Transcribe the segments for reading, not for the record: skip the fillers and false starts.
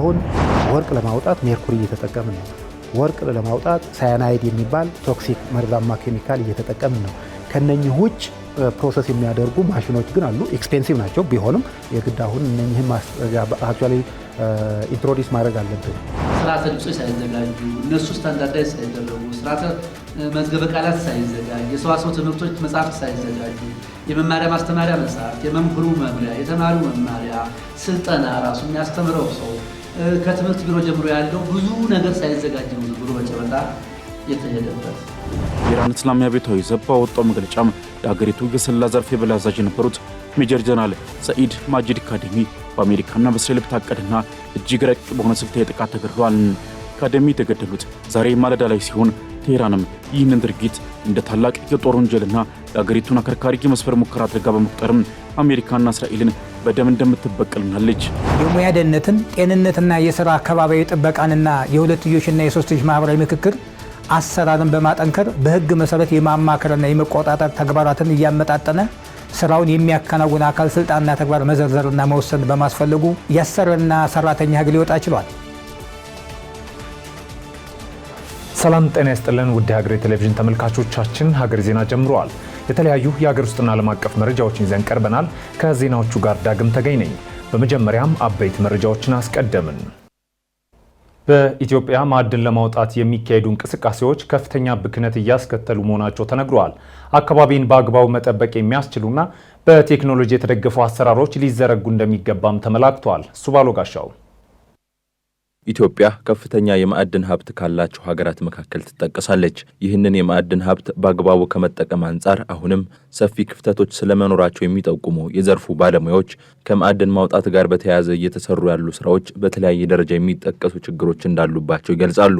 እስካሁን ወርቅ ለማውጣት ሜርኩሪ እየተጠቀምን ነው። ወርቅ ለማውጣት ሳያናይድ የሚባል ቶክሲክ መርዛማ ኬሚካል እየተጠቀምን ነው። ከነኚህ ውጭ ፕሮሰስ የሚያደርጉ ማሽኖች ግን አሉ። ኤክስፔንሲቭ ናቸው። ቢሆንም የግድ አሁን እነኚህን አክቹዋሊ ኢንትሮዲስ ማድረግ አለብን። ስርዓተ ድምጾች ሳይዘጋጁ እነሱ ስታንዳርዳይዝ ሳይደረጉ ስርዓተ መዝገበ ቃላት ሳይዘጋጅ የሰዋሰው ትምህርቶች መጽሐፍት ሳይዘጋጁ የመማሪያ ማስተማሪያ መጽሐፍት፣ የመምህሩ መምሪያ፣ የተማሪው መማሪያ፣ ስልጠና ራሱ የሚያስተምረው ሰው ከትምህርት ቢሮ ጀምሮ ያለው ብዙ ነገር ሳይዘጋጅ ነው ብሎ በጨበጣ የተሄደበት። የኢራን እስላማዊ አብዮታዊ ዘብ ባወጣው መግለጫም የሀገሪቱ የስለላ ዘርፍ የበላይ አዛዥ የነበሩት ሜጀር ጀነራል ሰኢድ ማጂድ ካዴሚ በአሜሪካና በእስራኤል በታቀደና እጅግ ረቂቅ በሆነ ስልታዊ ጥቃት ተገድለዋል። ካዴሚ የተገደሉት ዛሬ ማለዳ ላይ ሲሆን ቴህራንም ይህንን ድርጊት እንደ ታላቅ የጦር ወንጀልና የሀገሪቱን አከርካሪ የመስፈር ሙከራ አድርጋ በመቁጠርም አሜሪካና እስራኤልን በደም እንደምትበቀልናለች። የሙያ ደህንነትን፣ ጤንነትና የሥራ አካባቢያዊ ጥበቃንና የሁለትዮሽና የሶስትዮሽ ማህበራዊ ምክክር አሰራርን በማጠንከር በሕግ መሰረት የማማከርና የመቆጣጠር ተግባራትን እያመጣጠነ ስራውን የሚያከናውን አካል ስልጣንና ተግባር መዘርዘርና መወሰን በማስፈለጉ የአሰሪና ሰራተኛ ሕግ ሊወጣ ችሏል። ሰላም ጤና ይስጥልን ውድ ሀገሬ ቴሌቪዥን ተመልካቾቻችን፣ ሀገር ዜና ጀምሯል። የተለያዩ የሀገር ውስጥና ዓለም አቀፍ መረጃዎችን ይዘን ቀርበናል። ከዜናዎቹ ጋር ዳግም ተገኝ ነኝ። በመጀመሪያም አበይት መረጃዎችን አስቀደምን። በኢትዮጵያ ማዕድን ለማውጣት የሚካሄዱ እንቅስቃሴዎች ከፍተኛ ብክነት እያስከተሉ መሆናቸው ተነግሯል። አካባቢን በአግባቡ መጠበቅ የሚያስችሉና በቴክኖሎጂ የተደገፉ አሰራሮች ሊዘረጉ እንደሚገባም ተመላክቷል። ሱባሎ ጋሻው ኢትዮጵያ ከፍተኛ የማዕድን ሀብት ካላቸው ሀገራት መካከል ትጠቀሳለች። ይህንን የማዕድን ሀብት በአግባቡ ከመጠቀም አንጻር አሁንም ሰፊ ክፍተቶች ስለመኖራቸው የሚጠቁሙ የዘርፉ ባለሙያዎች ከማዕድን ማውጣት ጋር በተያያዘ እየተሰሩ ያሉ ስራዎች በተለያየ ደረጃ የሚጠቀሱ ችግሮች እንዳሉባቸው ይገልጻሉ።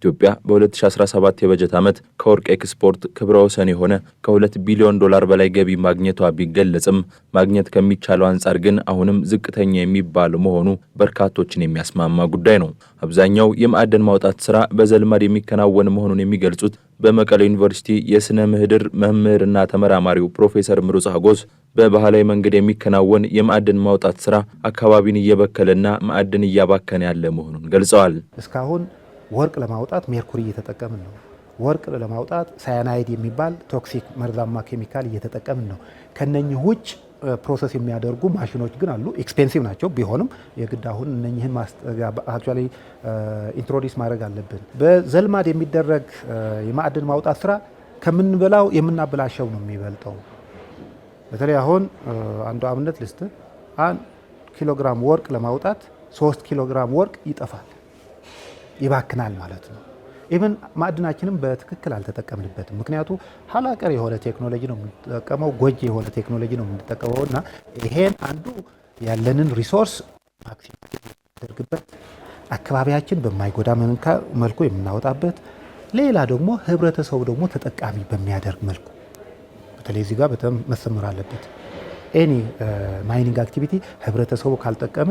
ኢትዮጵያ በ2017 የበጀት ዓመት ከወርቅ ኤክስፖርት ክብረ ወሰን የሆነ ከ2 ቢሊዮን ዶላር በላይ ገቢ ማግኘቷ ቢገለጽም ማግኘት ከሚቻለው አንጻር ግን አሁንም ዝቅተኛ የሚባል መሆኑ በርካቶችን የሚያስማማ ጉዳይ ነው። አብዛኛው የማዕድን ማውጣት ስራ በዘልማድ የሚከናወን መሆኑን የሚገልጹት በመቀሌ ዩኒቨርሲቲ የስነ ምህድር መምህርና ተመራማሪው ፕሮፌሰር ምሩጽ ሀጎስ በባህላዊ መንገድ የሚከናወን የማዕድን ማውጣት ስራ አካባቢን እየበከለና ማዕድን እያባከነ ያለ መሆኑን ገልጸዋል። እስካሁን ወርቅ ለማውጣት ሜርኩሪ እየተጠቀምን ነው። ወርቅ ለማውጣት ሳያናይድ የሚባል ቶክሲክ መርዛማ ኬሚካል እየተጠቀምን ነው። ከነኚህ ውጭ ፕሮሰስ የሚያደርጉ ማሽኖች ግን አሉ። ኤክስፔንሲቭ ናቸው። ቢሆንም የግድ አሁን እነኚህን አክቹዋሊ ኢንትሮዲስ ማድረግ አለብን። በዘልማድ የሚደረግ የማዕድን ማውጣት ስራ ከምንበላው የምናበላሸው ነው የሚበልጠው። በተለይ አሁን አንዱ አብነት ልስት 1 ኪሎግራም ወርቅ ለማውጣት 3 ኪሎግራም ወርቅ ይጠፋል፣ ይባክናል ማለት ነው። ኢቨን ማዕድናችንም በትክክል አልተጠቀምንበትም። ምክንያቱ ሀላቀር የሆነ ቴክኖሎጂ ነው የምንጠቀመው፣ ጎጂ የሆነ ቴክኖሎጂ ነው የምንጠቀመው እና ይሄን አንዱ ያለንን ሪሶርስ ማክሲመም ያደርግበት አካባቢያችን በማይጎዳ መልኩ የምናወጣበት፣ ሌላ ደግሞ ህብረተሰቡ ደግሞ ተጠቃሚ በሚያደርግ መልኩ በተለይ እዚህ ጋር በጣም መሰመር አለበት። ኤኒ ማይኒንግ አክቲቪቲ ህብረተሰቡ ካልጠቀመ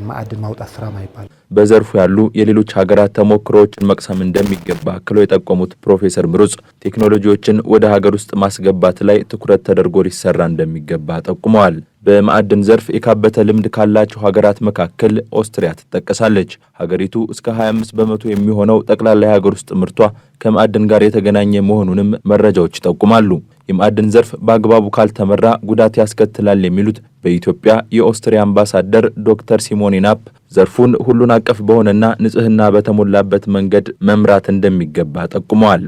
ማዕድን ማውጣት ስራ ማይባል። በዘርፉ ያሉ የሌሎች ሀገራት ተሞክሮዎችን መቅሰም እንደሚገባ አክለው የጠቆሙት ፕሮፌሰር ምሩጽ ቴክኖሎጂዎችን ወደ ሀገር ውስጥ ማስገባት ላይ ትኩረት ተደርጎ ሊሰራ እንደሚገባ ጠቁመዋል። በማዕድን ዘርፍ የካበተ ልምድ ካላቸው ሀገራት መካከል ኦስትሪያ ትጠቀሳለች። ሀገሪቱ እስከ 25 በመቶ የሚሆነው ጠቅላላ የሀገር ውስጥ ምርቷ ከማዕድን ጋር የተገናኘ መሆኑንም መረጃዎች ይጠቁማሉ። የማዕድን ዘርፍ በአግባቡ ካልተመራ ጉዳት ያስከትላል የሚሉት በኢትዮጵያ የኦስትሪያ አምባሳደር ዶክተር ሲሞኔ ናፕ ዘርፉን ሁሉን አቀፍ በሆነና ንጽህና በተሞላበት መንገድ መምራት እንደሚገባ ጠቁመዋል።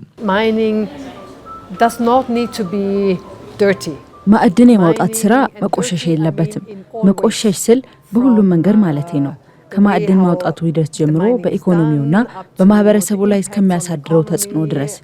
ማዕድን የማውጣት ስራ መቆሸሽ የለበትም። መቆሸሽ ስል በሁሉም መንገድ ማለቴ ነው። ከማዕድን ማውጣቱ ሂደት ጀምሮ በኢኮኖሚውና በማህበረሰቡ ላይ እስከሚያሳድረው ተጽዕኖ ድረስ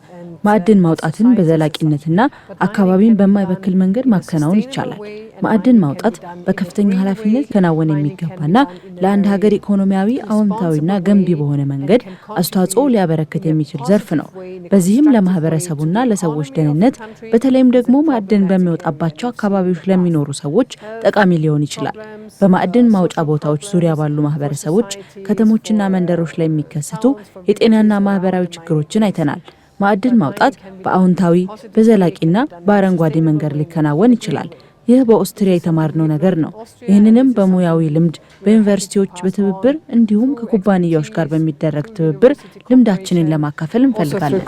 ማዕድን ማውጣትን በዘላቂነትና አካባቢን በማይበክል መንገድ ማከናወን ይቻላል። ማዕድን ማውጣት በከፍተኛ ኃላፊነት ከናወን የሚገባና ለአንድ ሀገር ኢኮኖሚያዊ አዎንታዊና ገንቢ በሆነ መንገድ አስተዋጽኦ ሊያበረክት የሚችል ዘርፍ ነው። በዚህም ለማህበረሰቡና ለሰዎች ደህንነት በተለይም ደግሞ ማዕድን በሚወጣባቸው አካባቢዎች ለሚኖሩ ሰዎች ጠቃሚ ሊሆን ይችላል። በማዕድን ማውጫ ቦታዎች ዙሪያ ባሉ ማህበረሰቦች፣ ከተሞችና መንደሮች ላይ የሚከሰቱ የጤናና ማህበራዊ ችግሮችን አይተናል። ማዕድን ማውጣት በአዎንታዊ በዘላቂና በአረንጓዴ መንገድ ሊከናወን ይችላል። ይህ በኦስትሪያ የተማርነው ነገር ነው። ይህንንም በሙያዊ ልምድ በዩኒቨርሲቲዎች በትብብር እንዲሁም ከኩባንያዎች ጋር በሚደረግ ትብብር ልምዳችንን ለማካፈል እንፈልጋለን።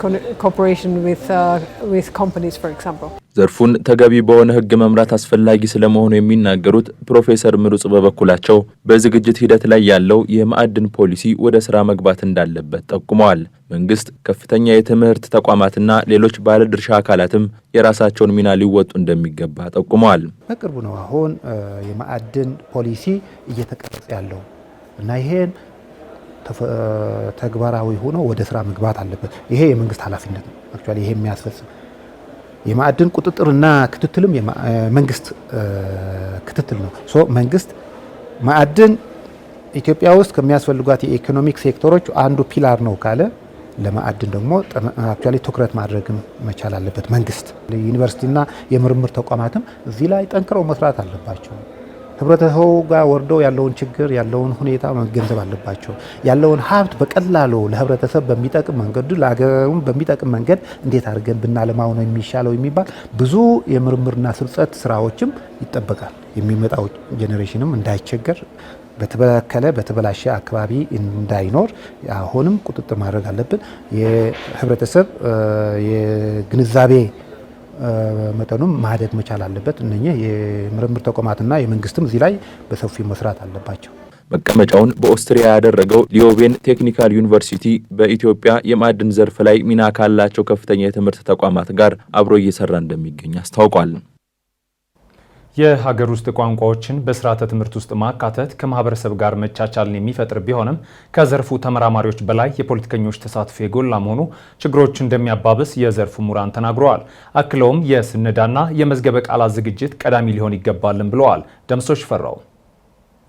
ዘርፉን ተገቢ በሆነ ሕግ መምራት አስፈላጊ ስለመሆኑ የሚናገሩት ፕሮፌሰር ምሩጽ በበኩላቸው በዝግጅት ሂደት ላይ ያለው የማዕድን ፖሊሲ ወደ ስራ መግባት እንዳለበት ጠቁመዋል። መንግስት፣ ከፍተኛ የትምህርት ተቋማትና ሌሎች ባለድርሻ አካላትም የራሳቸውን ሚና ሊወጡ እንደሚገባ ጠቁመዋል። በቅርቡ ነው አሁን የማዕድን ፖሊሲ እየተቀረጸ ያለው እና ይሄን ተግባራዊ ሆኖ ወደ ስራ መግባት አለበት። ይሄ የመንግስት ኃላፊነት ነው። አክቹአሊ ይሄ የሚያስፈጽም የማዕድን ቁጥጥርና ክትትልም የመንግስት ክትትል ነው። መንግስት ማዕድን ኢትዮጵያ ውስጥ ከሚያስፈልጓት የኢኮኖሚክ ሴክተሮች አንዱ ፒላር ነው ካለ ለማዕድን ደግሞ አክቹአሊ ትኩረት ማድረግም መቻል አለበት መንግስት። ዩኒቨርሲቲና የምርምር ተቋማትም እዚህ ላይ ጠንክረው መስራት አለባቸው። ህብረተሰቡ ጋር ወርደው ያለውን ችግር ያለውን ሁኔታ መገንዘብ አለባቸው። ያለውን ሀብት በቀላሉ ለህብረተሰብ በሚጠቅም መንገድ ለሀገሩም በሚጠቅም መንገድ እንዴት አድርገን ብናለማው ነው የሚሻለው የሚባል ብዙ የምርምርና ስርጸት ስራዎችም ይጠበቃል። የሚመጣው ጄኔሬሽንም እንዳይቸገር በተበላሸ አካባቢ እንዳይኖር አሁንም ቁጥጥር ማድረግ አለብን። የህብረተሰብ የግንዛቤ መጠኑም ማደግ መቻል አለበት። እነኚህ የምርምር ተቋማትና የመንግስትም እዚህ ላይ በሰፊው መስራት አለባቸው። መቀመጫውን በኦስትሪያ ያደረገው ሊዮቬን ቴክኒካል ዩኒቨርሲቲ በኢትዮጵያ የማዕድን ዘርፍ ላይ ሚና ካላቸው ከፍተኛ የትምህርት ተቋማት ጋር አብሮ እየሰራ እንደሚገኝ አስታውቋል። የሀገር ውስጥ ቋንቋዎችን በስርዓተ ትምህርት ውስጥ ማካተት ከማህበረሰብ ጋር መቻቻልን የሚፈጥር ቢሆንም ከዘርፉ ተመራማሪዎች በላይ የፖለቲከኞች ተሳትፎ የጎላ መሆኑ ችግሮች እንደሚያባብስ የዘርፉ ምሁራን ተናግረዋል። አክለውም የስነዳና የመዝገበ ቃላት ዝግጅት ቀዳሚ ሊሆን ይገባልን ብለዋል። ደምሶ ሽፈራው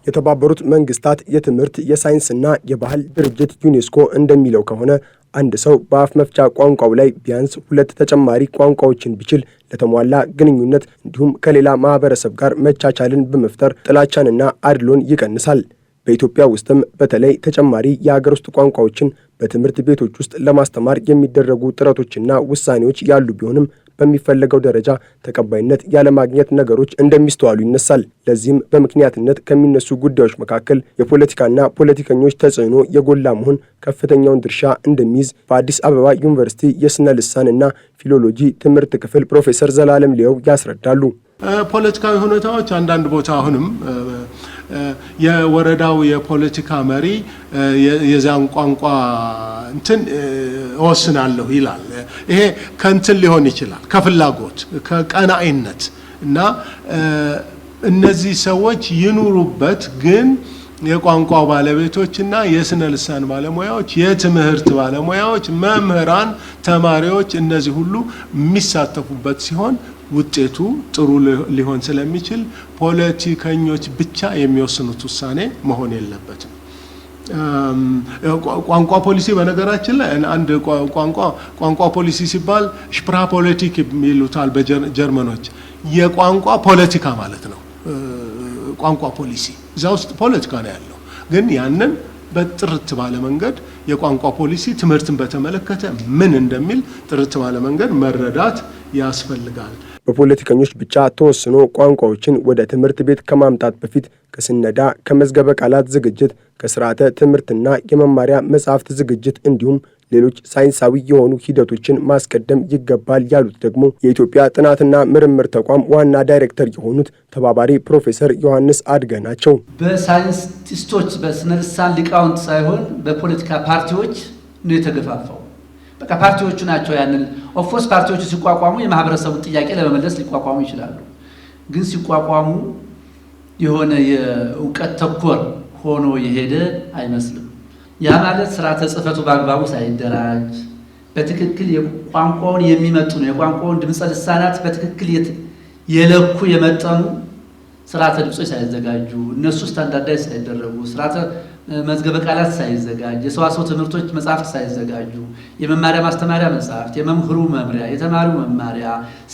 የተባበሩት መንግስታት የትምህርት የሳይንስና የባህል ድርጅት ዩኔስኮ እንደሚለው ከሆነ አንድ ሰው በአፍ መፍቻ ቋንቋው ላይ ቢያንስ 2 ተጨማሪ ቋንቋዎችን ቢችል ለተሟላ ግንኙነት እንዲሁም ከሌላ ማህበረሰብ ጋር መቻቻልን በመፍጠር ጥላቻንና አድሎን ይቀንሳል። በኢትዮጵያ ውስጥም በተለይ ተጨማሪ የሀገር ውስጥ ቋንቋዎችን በትምህርት ቤቶች ውስጥ ለማስተማር የሚደረጉ ጥረቶችና ውሳኔዎች ያሉ ቢሆንም በሚፈለገው ደረጃ ተቀባይነት ያለማግኘት ነገሮች እንደሚስተዋሉ ይነሳል። ለዚህም በምክንያትነት ከሚነሱ ጉዳዮች መካከል የፖለቲካና ፖለቲከኞች ተጽዕኖ የጎላ መሆን ከፍተኛውን ድርሻ እንደሚይዝ በአዲስ አበባ ዩኒቨርሲቲ የስነ ልሳንና ፊሎሎጂ ትምህርት ክፍል ፕሮፌሰር ዘላለም ሊያው ያስረዳሉ። ፖለቲካዊ ሁኔታዎች አንዳንድ ቦታ አሁንም የወረዳው የፖለቲካ መሪ የዛን ቋንቋ እንትን ወስናለሁ ይላል። ይሄ ከንትን ሊሆን ይችላል፣ ከፍላጎት ከቀናኢነት እና እነዚህ ሰዎች ይኑሩበት። ግን የቋንቋው ባለቤቶችና የስነ ልሳን ባለሙያዎች፣ የትምህርት ባለሙያዎች፣ መምህራን፣ ተማሪዎች እነዚህ ሁሉ የሚሳተፉበት ሲሆን ውጤቱ ጥሩ ሊሆን ስለሚችል ፖለቲከኞች ብቻ የሚወስኑት ውሳኔ መሆን የለበትም። ቋንቋ ፖሊሲ በነገራችን ላይ አንድ ቋንቋ ፖሊሲ ሲባል ሽፕራ ፖለቲክ ይሉታል በጀርመኖች። የቋንቋ ፖለቲካ ማለት ነው ቋንቋ ፖሊሲ። እዛ ውስጥ ፖለቲካ ነው ያለው። ግን ያንን በጥርት ባለ መንገድ የቋንቋ ፖሊሲ ትምህርትን በተመለከተ ምን እንደሚል ጥርት ባለ መንገድ መረዳት ያስፈልጋል። በፖለቲከኞች ብቻ ተወስኖ ቋንቋዎችን ወደ ትምህርት ቤት ከማምጣት በፊት ከስነዳ ከመዝገበ ቃላት ዝግጅት ከስርዓተ ትምህርትና የመማሪያ መጽሐፍት ዝግጅት እንዲሁም ሌሎች ሳይንሳዊ የሆኑ ሂደቶችን ማስቀደም ይገባል ያሉት ደግሞ የኢትዮጵያ ጥናትና ምርምር ተቋም ዋና ዳይሬክተር የሆኑት ተባባሪ ፕሮፌሰር ዮሐንስ አድገ ናቸው። በሳይንቲስቶች በስነልሳን ሊቃውንት ሳይሆን በፖለቲካ ፓርቲዎች ነው የተገፋፋው። በቃ ፓርቲዎቹ ናቸው ያንን ኦፍኮርስ ፓርቲዎቹ ሲቋቋሙ የማህበረሰቡን ጥያቄ ለመመለስ ሊቋቋሙ ይችላሉ። ግን ሲቋቋሙ የሆነ የእውቀት ተኮር ሆኖ የሄደ አይመስልም። ያ ማለት ስርዓተ ጽሕፈቱ በአግባቡ ሳይደራጅ በትክክል የቋንቋውን የሚመጥኑ የቋንቋውን ድምፀ ልሳናት በትክክል የለኩ የመጠኑ ስርዓተ ድምጾች ሳይዘጋጁ እነሱ ስታንዳርዳይዝ ሳይደረጉ ስርዓተ መዝገበ ቃላት ሳይዘጋጅ የሰዋስው ትምህርቶች መጽሐፍት ሳይዘጋጁ የመማሪያ ማስተማሪያ መጽሐፍት፣ የመምህሩ መምሪያ፣ የተማሪው መማሪያ፣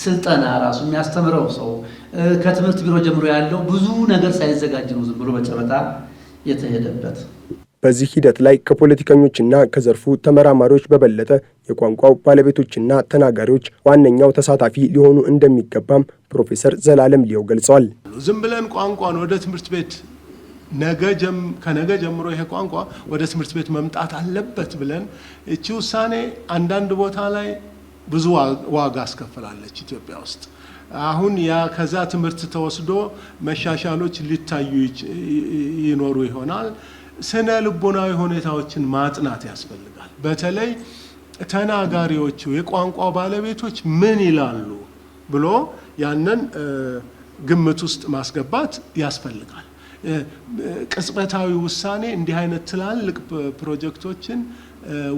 ስልጠና ራሱ የሚያስተምረው ሰው ከትምህርት ቢሮ ጀምሮ ያለው ብዙ ነገር ሳይዘጋጅ ነው ዝም ብሎ በጨበጣ የተሄደበት። በዚህ ሂደት ላይ ከፖለቲከኞችና ከዘርፉ ተመራማሪዎች በበለጠ የቋንቋው ባለቤቶችና ተናጋሪዎች ዋነኛው ተሳታፊ ሊሆኑ እንደሚገባም ፕሮፌሰር ዘላለም ሊየው ገልጸዋል። ዝም ብለን ቋንቋን ወደ ትምህርት ቤት ከነገ ጀምሮ ይሄ ቋንቋ ወደ ትምህርት ቤት መምጣት አለበት ብለን እቺ ውሳኔ አንዳንድ ቦታ ላይ ብዙ ዋጋ አስከፍላለች ኢትዮጵያ ውስጥ። አሁን ያ ከዛ ትምህርት ተወስዶ መሻሻሎች ሊታዩ ይኖሩ ይሆናል። ስነ ልቦናዊ ሁኔታዎችን ማጥናት ያስፈልጋል። በተለይ ተናጋሪዎቹ የቋንቋ ባለቤቶች ምን ይላሉ ብሎ ያንን ግምት ውስጥ ማስገባት ያስፈልጋል። ቅጽበታዊ ውሳኔ እንዲህ አይነት ትላልቅ ፕሮጀክቶችን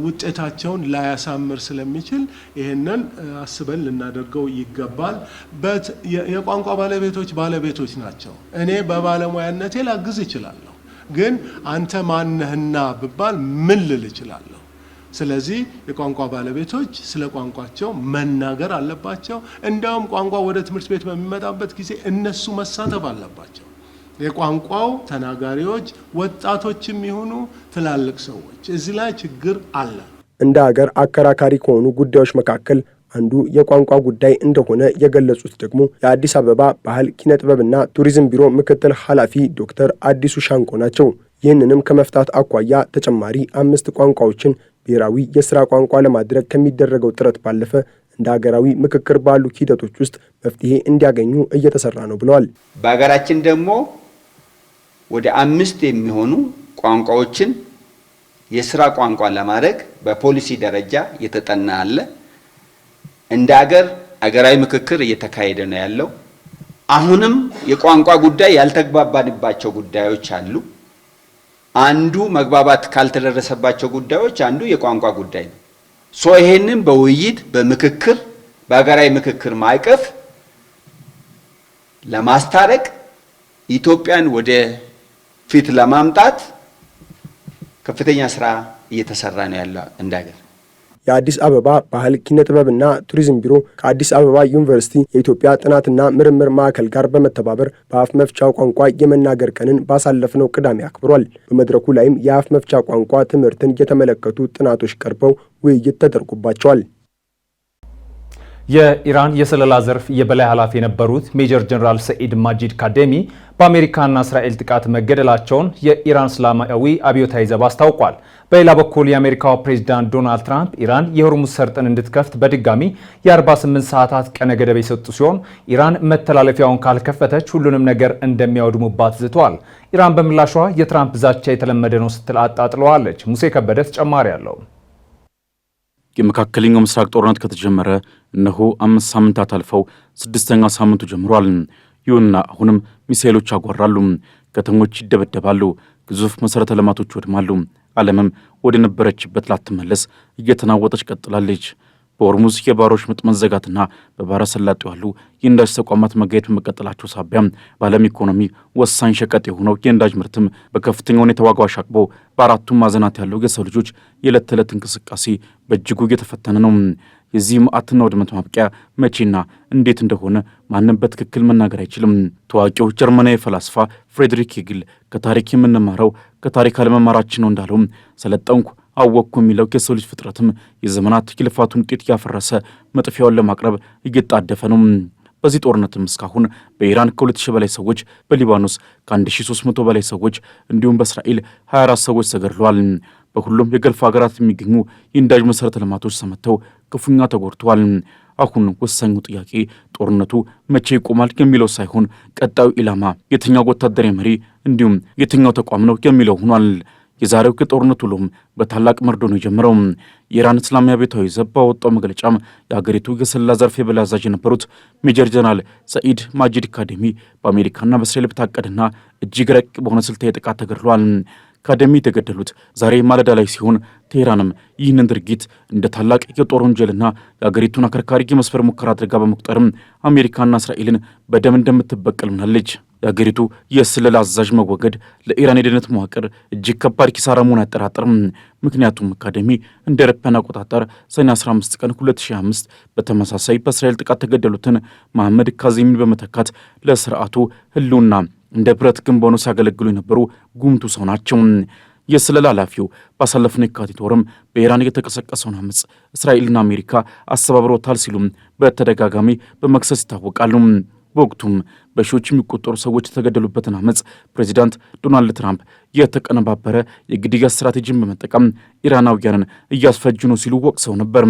ውጤታቸውን ላያሳምር ስለሚችል ይሄንን አስበን ልናደርገው ይገባል። የቋንቋ ባለቤቶች ናቸው። እኔ በባለሙያነቴ ላግዝ እችላለሁ፣ ግን አንተ ማነህና ብባል ምን ልል እችላለሁ? ስለዚህ የቋንቋ ባለቤቶች ስለ ቋንቋቸው መናገር አለባቸው። እንዲያውም ቋንቋ ወደ ትምህርት ቤት በሚመጣበት ጊዜ እነሱ መሳተፍ አለባቸው። የቋንቋው ተናጋሪዎች ወጣቶችም ይሁኑ ትላልቅ ሰዎች፣ እዚህ ላይ ችግር አለ። እንደ ሀገር አከራካሪ ከሆኑ ጉዳዮች መካከል አንዱ የቋንቋ ጉዳይ እንደሆነ የገለጹት ደግሞ የአዲስ አበባ ባህል ኪነጥበብና ቱሪዝም ቢሮ ምክትል ኃላፊ ዶክተር አዲሱ ሻንቆ ናቸው። ይህንንም ከመፍታት አኳያ ተጨማሪ 5 ቋንቋዎችን ብሔራዊ የሥራ ቋንቋ ለማድረግ ከሚደረገው ጥረት ባለፈ እንደ ሀገራዊ ምክክር ባሉ ሂደቶች ውስጥ መፍትሄ እንዲያገኙ እየተሰራ ነው ብለዋል። በሀገራችን ደግሞ ወደ 5 የሚሆኑ ቋንቋዎችን የሥራ ቋንቋ ለማድረግ በፖሊሲ ደረጃ የተጠና አለ። እንደ ሀገራዊ ምክክር እየተካሄደ ነው ያለው። አሁንም የቋንቋ ጉዳይ ያልተግባባንባቸው ጉዳዮች አሉ። አንዱ መግባባት ካልተደረሰባቸው ጉዳዮች አንዱ የቋንቋ ጉዳይ ነው። ይሄንን በውይይት በምክክር በሀገራዊ ምክክር ማዕቀፍ ለማስታረቅ ኢትዮጵያን ወደ ፊት ለማምጣት ከፍተኛ ስራ እየተሰራ ነው ያለው እንደ ሀገር። የአዲስ አበባ ባህል ኪነጥበብና ቱሪዝም ቢሮ ከአዲስ አበባ ዩኒቨርሲቲ የኢትዮጵያ ጥናትና ምርምር ማዕከል ጋር በመተባበር በአፍ መፍቻ ቋንቋ የመናገር ቀንን ባሳለፍነው ቅዳሜ አክብሯል። በመድረኩ ላይም የአፍ መፍቻ ቋንቋ ትምህርትን የተመለከቱ ጥናቶች ቀርበው ውይይት ተደርጎባቸዋል። የኢራን የስለላ ዘርፍ የበላይ ኃላፊ የነበሩት ሜጀር ጀነራል ሰኢድ ማጂድ ካዴሚ በአሜሪካና እስራኤል ጥቃት መገደላቸውን የኢራን እስላማዊ አብዮታዊ ዘብ አስታውቋል። በሌላ በኩል የአሜሪካው ፕሬዝዳንት ዶናልድ ትራምፕ ኢራን የሆርሙዝ ሰርጥን እንድትከፍት በድጋሚ የ48 ሰዓታት ቀነ ገደብ የሰጡ ሲሆን ኢራን መተላለፊያውን ካልከፈተች ሁሉንም ነገር እንደሚያወድሙባት ዝተዋል። ኢራን በምላሿ የትራምፕ ዛቻ የተለመደ ነው ስትል አጣጥለዋለች። ሙሴ ከበደ ተጨማሪ አለው። የመካከለኛው ምስራቅ ጦርነት ከተጀመረ እነሆ 5 ሳምንታት አልፈው 6ኛ ሳምንቱ ጀምሯል። ይሁንና አሁንም ሚሳኤሎች ያጓራሉ፣ ከተሞች ይደበደባሉ፣ ግዙፍ መሠረተ ልማቶች ይወድማሉ። ዓለምም ወደ ነበረችበት ላትመለስ እየተናወጠች ቀጥላለች። በሆርሙዝ የባህሮች ምጥ መዘጋትና በባህረ ሰላጤው ያሉ የነዳጅ ተቋማት መጋየት በመቀጠላቸው ሳቢያ በዓለም ኢኮኖሚ ወሳኝ ሸቀጥ የሆነው የነዳጅ ምርትም በከፍተኛ ሁኔታ ዋጋው አሻቅቦ በአራቱም ማዕዘናት ያለው የሰው ልጆች የዕለት ተዕለት እንቅስቃሴ በእጅጉ እየተፈተነ ነው። የዚህ መዓትና ውድመት ማብቂያ መቼና እንዴት እንደሆነ ማንም በትክክል መናገር አይችልም። ታዋቂው ጀርመናዊ ፈላስፋ ፍሬድሪክ ሄግል ከታሪክ የምንማረው ከታሪክ አለመማራችን ነው እንዳለው ሰለጠንኩ አወቅኩ የሚለው የሰው ልጅ ፍጥረትም የዘመናት የልፋቱን ውጤት ያፈረሰ መጥፊያውን ለማቅረብ እየጣደፈ ነው። በዚህ ጦርነትም እስካሁን በኢራን ከ2000 በላይ ሰዎች፣ በሊባኖስ ከ1300 በላይ ሰዎች እንዲሁም በእስራኤል 24 ሰዎች ተገድለዋል። በሁሉም የገልፍ ሀገራት የሚገኙ የነዳጅ መሠረተ ልማቶች ተመተው ክፉኛ ተጎድተዋል። አሁን ወሳኙ ጥያቄ ጦርነቱ መቼ ይቆማል የሚለው ሳይሆን ቀጣዩ ኢላማ የትኛው ወታደራዊ መሪ እንዲሁም የትኛው ተቋም ነው የሚለው ሆኗል። የዛሬው የጦርነቱ ውሎም በታላቅ መርዶ ነው የጀመረው። የኢራን እስላማዊ አብዮታዊ ዘብ ባወጣው መግለጫም የሀገሪቱ የስለላ ዘርፍ የበላይ አዛዥ የነበሩት ሜጀር ጀነራል ሰኢድ ማጂድ ካዴሚ በአሜሪካና በእስራኤል በታቀደና እጅግ ረቂቅ በሆነ ስልታዊ ጥቃት ተገድለዋል። ካዴሚ የተገደሉት ዛሬ ማለዳ ላይ ሲሆን ቴህራንም ይህንን ድርጊት እንደ ታላቅ የጦር ወንጀልና የአገሪቱን አከርካሪ የመስፈር ሙከራ አድርጋ በመቁጠርም አሜሪካና እስራኤልን በደም እንደምትበቀል ሆናለች። የአገሪቱ የስለላ አዛዥ መወገድ ለኢራን የደህንነት መዋቅር እጅግ ከባድ ኪሳራ መሆን አያጠራጥርም። ምክንያቱም ካዴሚ እንደ አውሮፓውያን አቆጣጠር ሰኔ 15 ቀን 2005 በተመሳሳይ በእስራኤል ጥቃት ተገደሉትን መሐመድ ካዚሚን በመተካት ለስርዓቱ ህልውና እንደ ብረት ግንብ ሆነው ሲያገለግሉ የነበሩ ጉምቱ ሰው ናቸው። የስለላ ኃላፊው ባሳለፍነው የካቲት ወርም በኢራን የተቀሰቀሰውን አመፅ እስራኤልና አሜሪካ አስተባብረውታል ሲሉም በተደጋጋሚ በመክሰስ ይታወቃሉ። በወቅቱም በሺዎች የሚቆጠሩ ሰዎች የተገደሉበትን አመፅ ፕሬዚዳንት ዶናልድ ትራምፕ የተቀነባበረ የግድያ ስትራቴጂን በመጠቀም ኢራናውያንን እያስፈጁ ነው ሲሉ ወቅሰው ነበር።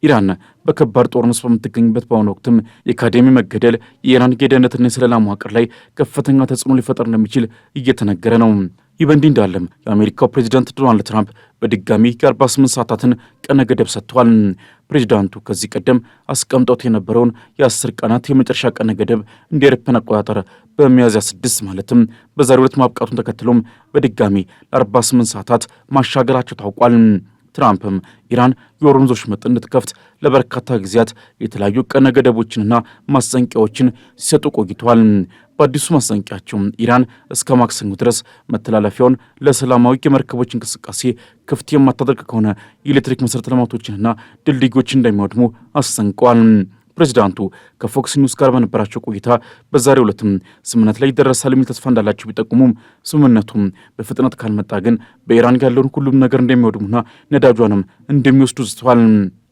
ኢራን በከባድ ጦርነት በምትገኝበት በአሁኑ ወቅትም የካዴሚ መገደል የኢራን የደህንነትና የስለላ መዋቅር ላይ ከፍተኛ ተጽዕኖ ሊፈጠር እንደሚችል እየተነገረ ነው። ይህ በእንዲህ እንዳለም የአሜሪካው ፕሬዚዳንት ዶናልድ ትራምፕ በድጋሚ የ48 ሰዓታትን ቀነ ገደብ ሰጥተዋል። ፕሬዚዳንቱ ከዚህ ቀደም አስቀምጠውት የነበረውን የ10 ቀናት የመጨረሻ ቀነ ገደብ እንደ አውሮፓውያን አቆጣጠር በሚያዝያ 6 ማለትም በዛሬው ዕለት ማብቃቱን ተከትሎም በድጋሚ ለ48 ሰዓታት ማሻገራቸው ታውቋል። ትራምፕም ኢራን የሆርሙዝ ወሽመጥ እንድትከፍት ለበርካታ ጊዜያት የተለያዩ ቀነ ገደቦችንና ማስጠንቀቂያዎችን ሲሰጡ ቆይተዋል። በአዲሱ ማስጠንቀቂያቸው ኢራን እስከ ማክሰኞ ድረስ መተላለፊያውን ለሰላማዊ የመርከቦች እንቅስቃሴ ክፍት የማታደርግ ከሆነ የኤሌክትሪክ መሠረተ ልማቶችንና ድልድዮችን እንደሚወድሙ አስጠንቀዋል። ፕሬዚዳንቱ ከፎክስ ኒውስ ጋር በነበራቸው ቆይታ በዛሬው ዕለትም ስምምነት ላይ ይደረሳል የሚል ተስፋ እንዳላቸው ቢጠቁሙም ስምምነቱም በፍጥነት ካልመጣ ግን በኢራን ያለውን ሁሉም ነገር እንደሚወድሙና ነዳጇንም እንደሚወስዱ ዝተዋል።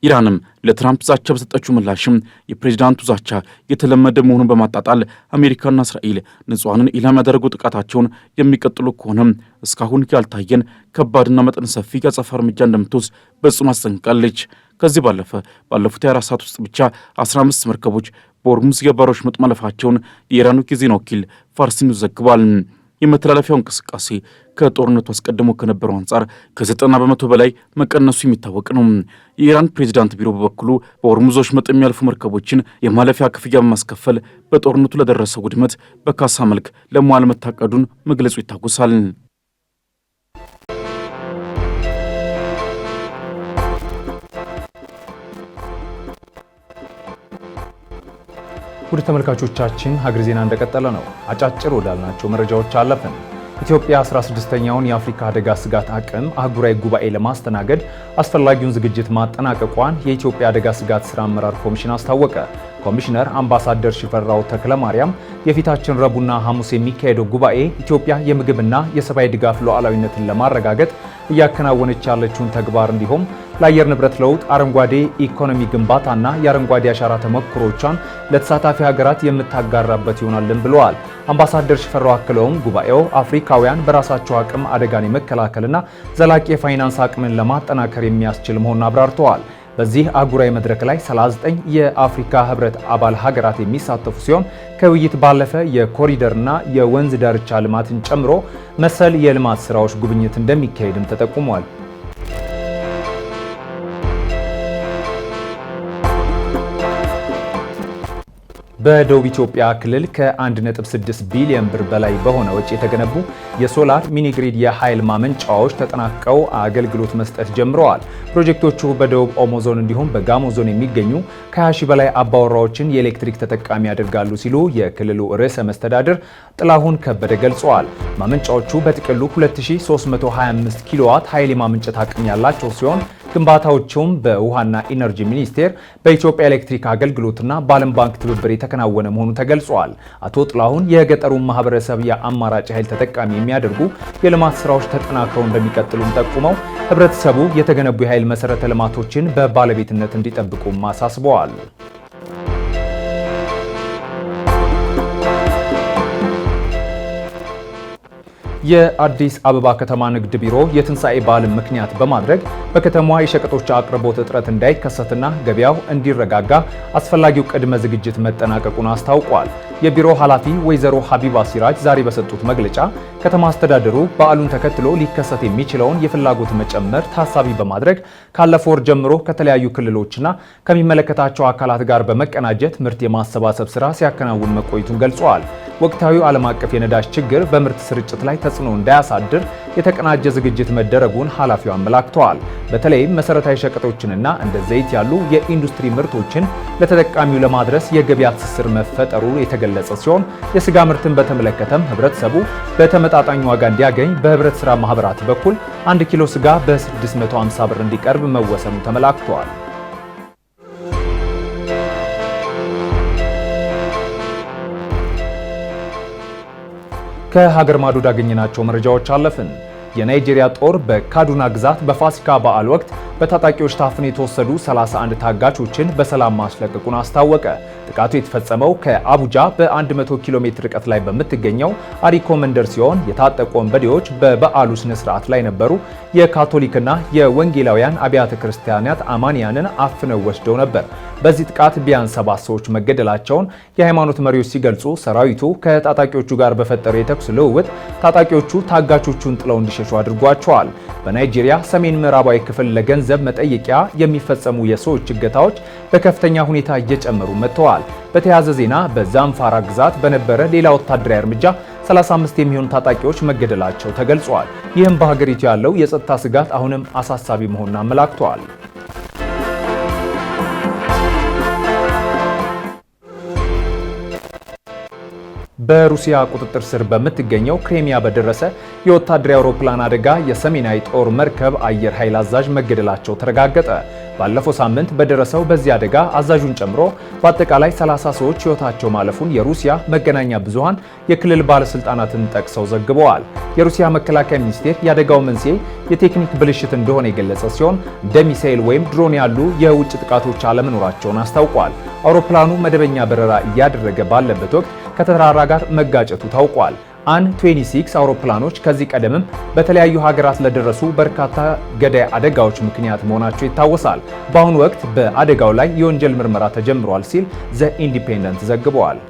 ኢራንም ለትራምፕ ዛቻ በሰጠችው ምላሽም የፕሬዚዳንቱ ዛቻ የተለመደ መሆኑን በማጣጣል አሜሪካና እስራኤል ንጹሐንን ኢላማ ያደረጉ ጥቃታቸውን የሚቀጥሉ ከሆነም እስካሁን ያልታየን ከባድና መጠን ሰፊ የአጸፋ እርምጃ እንደምትወስድ በጽኑ አስጠንቅቃለች። ከዚህ ባለፈ ባለፉት 24 ሰዓት ውስጥ ብቻ 15 መርከቦች በሆርሙዝ የባህር ወሽመጥ ማለፋቸውን የኢራኑ የዜና ወኪል ፋርስ ኒውስ ዘግቧል። የመተላለፊያው እንቅስቃሴ ከጦርነቱ አስቀድሞ ከነበረው አንጻር ከ90 በመቶ በላይ መቀነሱ የሚታወቅ ነው። የኢራን ፕሬዚዳንት ቢሮ በበኩሉ በሆርሙዝ ወሽመጥ የሚያልፉ መርከቦችን የማለፊያ ክፍያ በማስከፈል በጦርነቱ ለደረሰው ውድመት በካሳ መልክ ለመዋል መታቀዱን መግለጹ ይታወሳል። ውድ ተመልካቾቻችን ሀገር ዜና እንደቀጠለ ነው። አጫጭር ወዳልናቸው መረጃዎች አለፍን። ኢትዮጵያ 16ኛውን የአፍሪካ አደጋ ስጋት አቅም አህጉራዊ ጉባኤ ለማስተናገድ አስፈላጊውን ዝግጅት ማጠናቀቋን የኢትዮጵያ አደጋ ስጋት ስራ አመራር ኮሚሽን አስታወቀ። ኮሚሽነር አምባሳደር ሽፈራው ተክለማርያም የፊታችን ረቡዕና ሐሙስ የሚካሄደው ጉባኤ ኢትዮጵያ የምግብና የሰብአዊ ድጋፍ ሉዓላዊነትን ለማረጋገጥ እያከናወነች ያለችውን ተግባር እንዲሁም ለአየር ንብረት ለውጥ፣ አረንጓዴ ኢኮኖሚ ግንባታና የአረንጓዴ አሻራ ተሞክሮቿን ለተሳታፊ ሀገራት የምታጋራበት ይሆናልን ብለዋል። አምባሳደር ሽፈራው አክለውም ጉባኤው አፍሪካውያን በራሳቸው አቅም አደጋን የመከላከልና ዘላቂ የፋይናንስ አቅምን ለማጠናከር የሚያስችል መሆኑን አብራርተዋል። በዚህ አህጉራዊ መድረክ ላይ 39 የአፍሪካ ህብረት አባል ሀገራት የሚሳተፉ ሲሆን ከውይይት ባለፈ የኮሪደርና የወንዝ ዳርቻ ልማትን ጨምሮ መሰል የልማት ስራዎች ጉብኝት እንደሚካሄድም ተጠቁሟል። በደቡብ ኢትዮጵያ ክልል ከ1.6 ቢሊዮን ብር በላይ በሆነ ወጪ የተገነቡ የሶላር ሚኒግሪድ የኃይል ማመንጫዎች ተጠናቀው አገልግሎት መስጠት ጀምረዋል። ፕሮጀክቶቹ በደቡብ ኦሞ ዞን እንዲሁም በጋሞ ዞን የሚገኙ ከ20 ሺህ በላይ አባወራዎችን የኤሌክትሪክ ተጠቃሚ ያደርጋሉ ሲሉ የክልሉ ርዕሰ መስተዳድር ጥላሁን ከበደ ገልጸዋል። ማመንጫዎቹ በጥቅሉ 2325 ኪሎዋት ኃይል የማመንጨት አቅም ያላቸው ሲሆን ግንባታዎቹም በውሃና ኢነርጂ ሚኒስቴር፣ በኢትዮጵያ ኤሌክትሪክ አገልግሎትና በዓለም ባንክ ትብብር የተከናወነ መሆኑ ተገልጿል። አቶ ጥላሁን የገጠሩን ማህበረሰብ የአማራጭ ኃይል ተጠቃሚ የሚያደርጉ የልማት ስራዎች ተጠናክረው እንደሚቀጥሉም ጠቁመው ህብረተሰቡ የተገነቡ የኃይል መሰረተ ልማቶችን በባለቤትነት እንዲጠብቁም አሳስበዋል። የአዲስ አበባ ከተማ ንግድ ቢሮ የትንሣኤ በዓልን ምክንያት በማድረግ በከተማዋ የሸቀጦች አቅርቦት እጥረት እንዳይከሰትና ገበያው እንዲረጋጋ አስፈላጊው ቅድመ ዝግጅት መጠናቀቁን አስታውቋል። የቢሮ ኃላፊ ወይዘሮ ሀቢባ ሲራጅ ዛሬ በሰጡት መግለጫ ከተማ አስተዳደሩ በዓሉን ተከትሎ ሊከሰት የሚችለውን የፍላጎት መጨመር ታሳቢ በማድረግ ካለፈው ወር ጀምሮ ከተለያዩ ክልሎችና ከሚመለከታቸው አካላት ጋር በመቀናጀት ምርት የማሰባሰብ ስራ ሲያከናውን መቆየቱን ገልጸዋል። ወቅታዊው ዓለም አቀፍ የነዳጅ ችግር በምርት ስርጭት ላይ ተጽዕኖ እንዳያሳድር የተቀናጀ ዝግጅት መደረጉን ኃላፊው አመላክተዋል። በተለይም መሰረታዊ ሸቀጦችንና እንደ ዘይት ያሉ የኢንዱስትሪ ምርቶችን ለተጠቃሚው ለማድረስ የገበያ ትስስር መፈጠሩ የተገለጸ ሲሆን የስጋ ምርትን በተመለከተም ህብረተሰቡ በተመጣጣኝ ዋጋ እንዲያገኝ በህብረት ስራ ማህበራት በኩል 1 ኪሎ ስጋ በ650 ብር እንዲቀርብ መወሰኑ ተመላክተዋል። ከሀገር ማዶ ያገኘናቸው መረጃዎች አለፍን። የናይጄሪያ ጦር በካዱና ግዛት በፋሲካ በዓል ወቅት በታጣቂዎች ታፍነው የተወሰዱ 31 ታጋቾችን በሰላም ማስለቀቁን አስታወቀ። ጥቃቱ የተፈጸመው ከአቡጃ በ100 ኪሎ ሜትር ርቀት ላይ በምትገኘው አሪኮ መንደር ሲሆን የታጠቁ ወንበዴዎች በበዓሉ ስነ ስርዓት ላይ ነበሩ የካቶሊክና የወንጌላውያን አብያተ ክርስቲያናት አማንያንን አፍነው ወስደው ነበር። በዚህ ጥቃት ቢያንስ 7 ሰዎች መገደላቸውን የሃይማኖት መሪዎች ሲገልጹ ሰራዊቱ ከታጣቂዎቹ ጋር በፈጠረው የተኩስ ልውውጥ ታጣቂዎቹ ታጋቾቹን ጥለው እንዲሸሹ አድርጓቸዋል። በናይጄሪያ ሰሜን ምዕራባዊ ክፍል ለገንዘብ መጠየቂያ የሚፈጸሙ የሰዎች እገታዎች በከፍተኛ ሁኔታ እየጨመሩ መጥተዋል። በተያያዘ ዜና በዛምፋራ ግዛት በነበረ ሌላ ወታደራዊ እርምጃ 35 የሚሆኑ ታጣቂዎች መገደላቸው ተገልጿል። ይህም በሀገሪቱ ያለው የጸጥታ ስጋት አሁንም አሳሳቢ መሆኑን አመላክተዋል። በሩሲያ ቁጥጥር ስር በምትገኘው ክሬሚያ በደረሰ የወታደራዊ አውሮፕላን አደጋ የሰሜናዊ ጦር መርከብ አየር ኃይል አዛዥ መገደላቸው ተረጋገጠ። ባለፈው ሳምንት በደረሰው በዚህ አደጋ አዛዡን ጨምሮ በአጠቃላይ 30 ሰዎች ሕይወታቸው ማለፉን የሩሲያ መገናኛ ብዙሃን የክልል ባለስልጣናትን ጠቅሰው ዘግበዋል። የሩሲያ መከላከያ ሚኒስቴር የአደጋው መንስኤ የቴክኒክ ብልሽት እንደሆነ የገለጸ ሲሆን እንደ ሚሳኤል ወይም ድሮን ያሉ የውጭ ጥቃቶች አለመኖራቸውን አስታውቋል። አውሮፕላኑ መደበኛ በረራ እያደረገ ባለበት ወቅት ከተራራ ጋር መጋጨቱ ታውቋል። አን-26 አውሮፕላኖች ከዚህ ቀደምም በተለያዩ ሀገራት ለደረሱ በርካታ ገዳይ አደጋዎች ምክንያት መሆናቸው ይታወሳል። በአሁኑ ወቅት በአደጋው ላይ የወንጀል ምርመራ ተጀምሯል ሲል ዘ ኢንዲፔንደንት ዘግበዋል።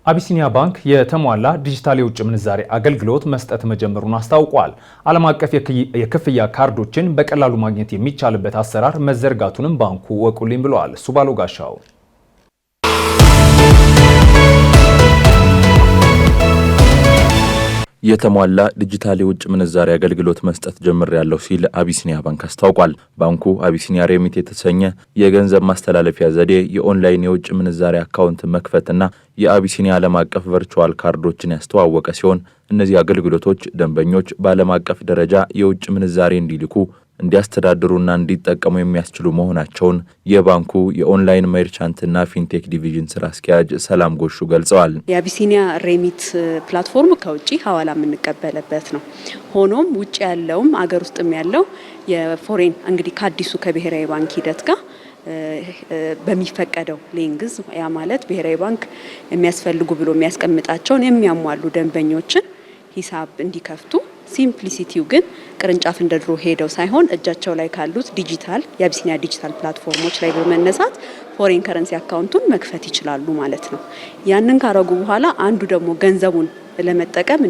አቢሲኒያ ባንክ የተሟላ ዲጂታል የውጭ ምንዛሬ አገልግሎት መስጠት መጀመሩን አስታውቋል። ዓለም አቀፍ የክፍያ ካርዶችን በቀላሉ ማግኘት የሚቻልበት አሰራር መዘርጋቱንም ባንኩ ወቁልኝ ብለዋል። ሱባሎ ጋሻው የተሟላ ዲጂታል የውጭ ምንዛሬ አገልግሎት መስጠት ጀምሬያለሁ ሲል አቢሲኒያ ባንክ አስታውቋል። ባንኩ አቢሲኒያ ሬሚት የተሰኘ የገንዘብ ማስተላለፊያ ዘዴ፣ የኦንላይን የውጭ ምንዛሬ አካውንት መክፈትና የአቢሲኒያ ዓለም አቀፍ ቨርቹዋል ካርዶችን ያስተዋወቀ ሲሆን እነዚህ አገልግሎቶች ደንበኞች በዓለም አቀፍ ደረጃ የውጭ ምንዛሬ እንዲልኩ እንዲያስተዳድሩና እንዲጠቀሙ የሚያስችሉ መሆናቸውን የባንኩ የኦንላይን መርቻንትና ፊንቴክ ዲቪዥን ስራ አስኪያጅ ሰላም ጎሹ ገልጸዋል። የአቢሲኒያ ሬሚት ፕላትፎርም ከውጪ ሐዋላ የምንቀበልበት ነው። ሆኖም ውጭ ያለውም አገር ውስጥም ያለው የፎሬን እንግዲህ ከአዲሱ ከብሔራዊ ባንክ ሂደት ጋር በሚፈቀደው ሌንግዝ ያ ማለት ብሔራዊ ባንክ የሚያስፈልጉ ብሎ የሚያስቀምጣቸውን የሚያሟሉ ደንበኞችን ሂሳብ እንዲከፍቱ ሲምፕሊሲቲው ግን ቅርንጫፍ እንደ ድሮ ሄደው ሳይሆን እጃቸው ላይ ካሉት ዲጂታል የአቢሲኒያ ዲጂታል ፕላትፎርሞች ላይ በመነሳት ፎሬን ከረንሲ አካውንቱን መክፈት ይችላሉ ማለት ነው። ያንን ካረጉ በኋላ አንዱ ደግሞ ገንዘቡን ለመጠቀም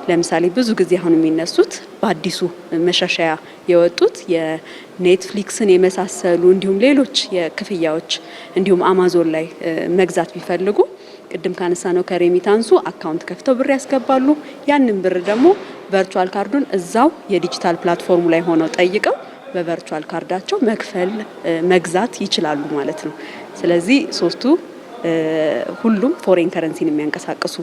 ለምሳሌ ብዙ ጊዜ አሁን የሚነሱት በአዲሱ መሻሻያ የወጡት የኔትፍሊክስን የመሳሰሉ እንዲሁም ሌሎች የክፍያዎች እንዲሁም አማዞን ላይ መግዛት ቢፈልጉ ቅድም ካነሳ ነው ከሬሚታንሱ አካውንት ከፍተው ብር ያስገባሉ። ያንን ብር ደግሞ ቨርቹዋል ካርዱን እዛው የዲጂታል ፕላትፎርሙ ላይ ሆነው ጠይቀው በቨርቹዋል ካርዳቸው መክፈል መግዛት ይችላሉ ማለት ነው። ስለዚህ ሶስቱ ሁሉም ፎሬን ከረንሲን የሚያንቀሳቅሱ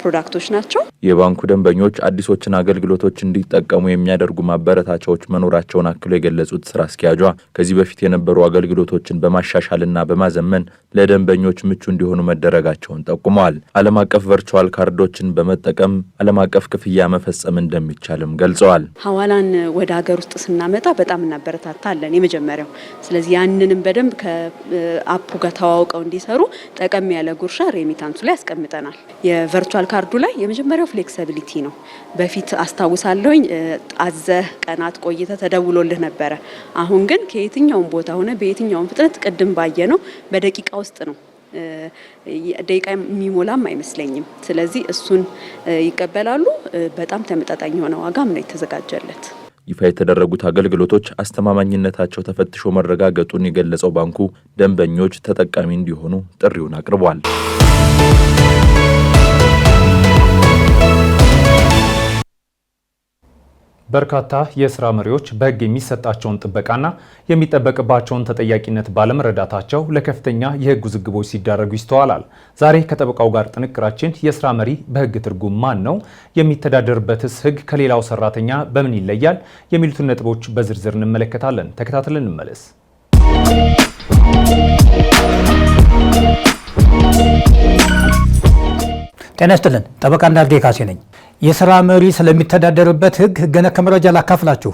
ፕሮዳክቶች ናቸው። የባንኩ ደንበኞች አዲሶችን አገልግሎቶች እንዲጠቀሙ የሚያደርጉ ማበረታቻዎች መኖራቸውን አክሎ የገለጹት ስራ አስኪያጇ ከዚህ በፊት የነበሩ አገልግሎቶችን በማሻሻልና በማዘመን ለደንበኞች ምቹ እንዲሆኑ መደረጋቸውን ጠቁመዋል። ዓለም አቀፍ ቨርቹዋል ካርዶችን በመጠቀም ዓለም አቀፍ ክፍያ መፈጸም እንደሚቻልም ገልጸዋል። ሐዋላን ወደ ሀገር ውስጥ ስናመጣ በጣም እናበረታታለን የመጀመሪያው። ስለዚህ ያንንም በደንብ ከአፑ ጋር ተዋውቀው እንዲሰሩ ጠቀም ያለ ጉርሻ ሬሚታንሱ ላይ ያስቀምጠናል። የቨርቹዋል ካርዱ ላይ የመጀመሪያው ፍሌክሲቢሊቲ ነው። በፊት አስታውሳለሁኝ አዘህ ቀናት ቆይተ ተደውሎልህ ነበረ። አሁን ግን ከየትኛውም ቦታ ሆነ በየትኛውም ፍጥነት ቅድም ባየ ነው በደቂቃ ውስጥ ነው ደቂቃ የሚሞላም አይመስለኝም። ስለዚህ እሱን ይቀበላሉ። በጣም ተመጣጣኝ የሆነ ዋጋም ነው የተዘጋጀለት። ይፋ የተደረጉት አገልግሎቶች አስተማማኝነታቸው ተፈትሾ መረጋገጡን የገለጸው ባንኩ ደንበኞች ተጠቃሚ እንዲሆኑ ጥሪውን አቅርቧል። በርካታ የስራ መሪዎች በሕግ የሚሰጣቸውን ጥበቃና የሚጠበቅባቸውን ተጠያቂነት ባለመረዳታቸው ለከፍተኛ የሕግ ውዝግቦች ሲዳረጉ ይስተዋላል። ዛሬ ከጠበቃው ጋር ጥንቅራችን የስራ መሪ በሕግ ትርጉም ማን ነው? የሚተዳደርበትስ ሕግ ከሌላው ሰራተኛ በምን ይለያል? የሚሉትን ነጥቦች በዝርዝር እንመለከታለን። ተከታትለን እንመለስ። ጤና ይስጥልን። ጠበቃ እንዳርጌ ካሴ ነኝ። የስራ መሪ ስለሚተዳደርበት ህግ ነክ መረጃ ላካፍላችሁ።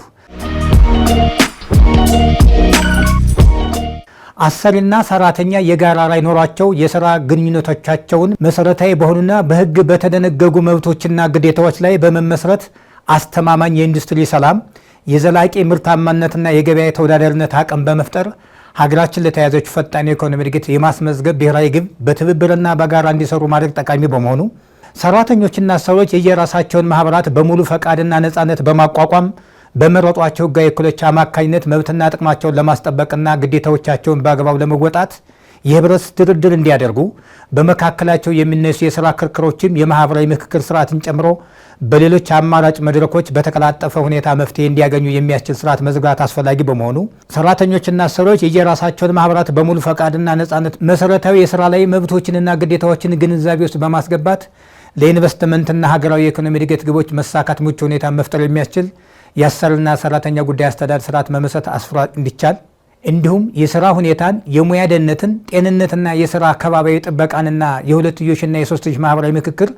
አሰሪና ሰራተኛ የጋራ ላይ ኖሯቸው የስራ ግንኙነቶቻቸውን መሰረታዊ በሆኑና በህግ በተደነገጉ መብቶችና ግዴታዎች ላይ በመመስረት አስተማማኝ የኢንዱስትሪ ሰላም፣ የዘላቂ ምርታማነትና የገበያ ተወዳዳሪነት አቅም በመፍጠር ሀገራችን ለተያዘች ፈጣን የኢኮኖሚ እድገት የማስመዝገብ ብሔራዊ ግብ በትብብርና በጋራ እንዲሰሩ ማድረግ ጠቃሚ በመሆኑ ሰራተኞችና ሰዎች የየራሳቸውን ማህበራት በሙሉ ፈቃድና ነፃነት በማቋቋም በመረጧቸው ህጋዊ እክሎች አማካኝነት መብትና ጥቅማቸውን ለማስጠበቅና ግዴታዎቻቸውን በአግባቡ ለመወጣት የህብረት ድርድር እንዲያደርጉ በመካከላቸው የሚነሱ የስራ ክርክሮችም የማህበራዊ ምክክር ስርዓትን ጨምሮ በሌሎች አማራጭ መድረኮች በተቀላጠፈ ሁኔታ መፍትሄ እንዲያገኙ የሚያስችል ስርዓት መዘርጋት አስፈላጊ በመሆኑ ሰራተኞችና ሰዎች የየራሳቸውን ማህበራት በሙሉ ፈቃድና ነፃነት መሰረታዊ የስራ ላይ መብቶችንና ግዴታዎችን ግንዛቤ ውስጥ በማስገባት ለኢንቨስትመንትና ሀገራዊ የኢኮኖሚ እድገት ግቦች መሳካት ምቹ ሁኔታ መፍጠር የሚያስችል የአሰሪና ሰራተኛ ጉዳይ አስተዳደር ስርዓት መመስረት አስፍሯል እንዲቻል እንዲሁም የስራ ሁኔታን፣ የሙያ ደህንነትን፣ ጤንነትና የስራ አካባቢያዊ ጥበቃንና የሁለትዮሽና የሶስትዮሽ ማህበራዊ ምክክር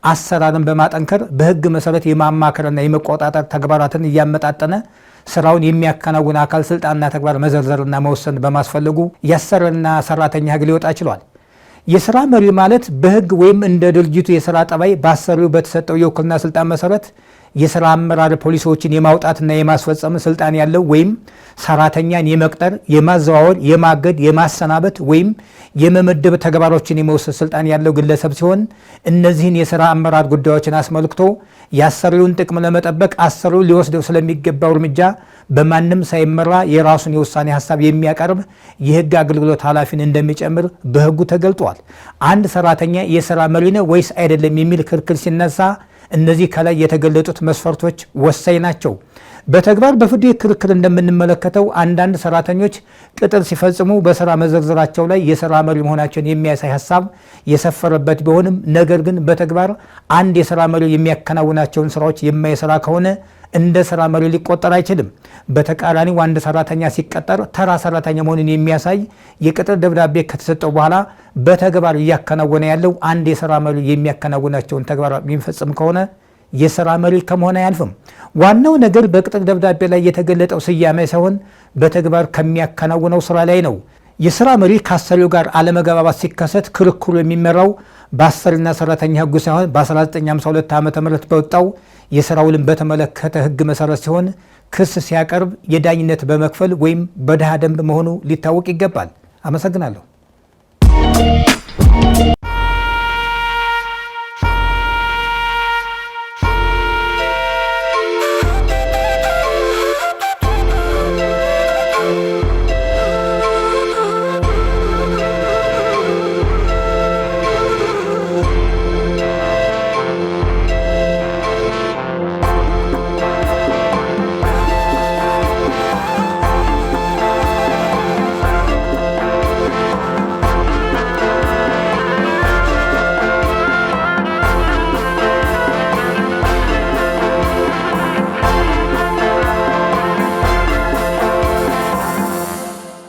አሰራርን በማጠንከር በህግ መሰረት የማማከርና የመቆጣጠር ተግባራትን እያመጣጠነ ስራውን የሚያከናውን አካል ስልጣንና ተግባር መዘርዘርና መወሰን በማስፈለጉ የአሰሪና ሰራተኛ ህግ ሊወጣ ችሏል። የስራ መሪ ማለት በህግ ወይም እንደ ድርጅቱ የስራ ጠባይ በአሰሪው በተሰጠው የውክልና ስልጣን መሰረት የስራ አመራር ፖሊሲዎችን የማውጣትና የማስፈጸም ስልጣን ያለው ወይም ሰራተኛን የመቅጠር፣ የማዘዋወር፣ የማገድ፣ የማሰናበት ወይም የመመደብ ተግባሮችን የመወሰድ ስልጣን ያለው ግለሰብ ሲሆን እነዚህን የስራ አመራር ጉዳዮችን አስመልክቶ የአሰሪውን ጥቅም ለመጠበቅ አሰሪው ሊወስደው ስለሚገባው እርምጃ በማንም ሳይመራ የራሱን የውሳኔ ሀሳብ የሚያቀርብ የህግ አገልግሎት ኃላፊን እንደሚጨምር በህጉ ተገልጧል። አንድ ሰራተኛ የስራ መሪ ነው ወይስ አይደለም የሚል ክርክር ሲነሳ እነዚህ ከላይ የተገለጡት መስፈርቶች ወሳኝ ናቸው። በተግባር በፍርድ ቤት ክርክር እንደምንመለከተው አንዳንድ ሰራተኞች ቅጥር ሲፈጽሙ በስራ መዘርዘራቸው ላይ የስራ መሪ መሆናቸውን የሚያሳይ ሀሳብ የሰፈረበት ቢሆንም ነገር ግን በተግባር አንድ የስራ መሪ የሚያከናውናቸውን ስራዎች የማይሰራ ከሆነ እንደ ስራ መሪ ሊቆጠር አይችልም። በተቃራኒው አንድ ሰራተኛ ሲቀጠር ተራ ሰራተኛ መሆኑን የሚያሳይ የቅጥር ደብዳቤ ከተሰጠው በኋላ በተግባር እያከናወነ ያለው አንድ የስራ መሪ የሚያከናውናቸውን ተግባራት የሚፈጽም ከሆነ የስራ መሪ ከመሆን አያልፍም። ዋናው ነገር በቅጥር ደብዳቤ ላይ የተገለጠው ስያሜ ሳይሆን በተግባር ከሚያከናውነው ስራ ላይ ነው። የስራ መሪ ከአሰሪው ጋር አለመግባባት ሲከሰት ክርክሩ የሚመራው በአሰሪና ሰራተኛ ህጉ ሳይሆን በ1952 ዓ.ም በወጣው የስራ ውልን በተመለከተ ህግ መሰረት ሲሆን ክስ ሲያቀርብ የዳኝነት በመክፈል ወይም በድሃ ደንብ መሆኑ ሊታወቅ ይገባል። አመሰግናለሁ።